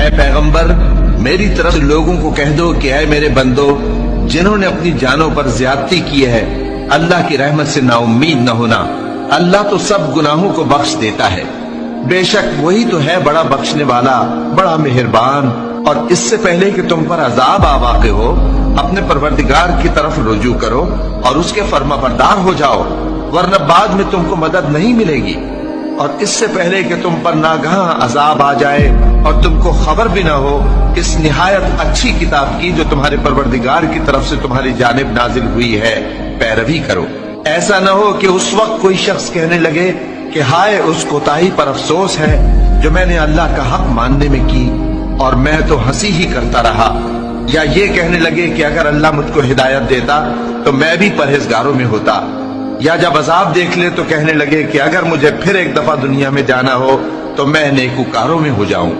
اے پیغمبر میری طرف سے لوگوں کو کہہ دو کہ اے میرے بندو جنہوں نے اپنی جانوں پر زیادتی کی ہے اللہ کی رحمت سے نا امید نہ ہونا، اللہ تو سب گناہوں کو بخش دیتا ہے، بے شک وہی تو ہے بڑا بخشنے والا بڑا مہربان۔ اور اس سے پہلے کہ تم پر عذاب آ واقع ہو اپنے پروردگار کی طرف رجوع کرو اور اس کے فرما بردار ہو جاؤ، ورنہ بعد میں تم کو مدد نہیں ملے گی۔ اور اس سے پہلے کہ تم پر ناگہاں عذاب آ جائے اور تم کو خبر بھی نہ ہو اس نہایت اچھی کتاب کی جو تمہارے پروردگار کی طرف سے تمہاری جانب نازل ہوئی ہے پیروی کرو۔ ایسا نہ ہو کہ اس وقت کوئی شخص کہنے لگے کہ ہائے اس کوتاہی پر افسوس ہے جو میں نے اللہ کا حق ماننے میں کی اور میں تو ہنسی ہی کرتا رہا، یا یہ کہنے لگے کہ اگر اللہ مجھ کو ہدایت دیتا تو میں بھی پرہیزگاروں میں ہوتا، یا جب عذاب دیکھ لے تو کہنے لگے کہ اگر مجھے پھر ایک دفعہ دنیا میں جانا ہو تو میں نیکوکاروں میں ہو جاؤں۔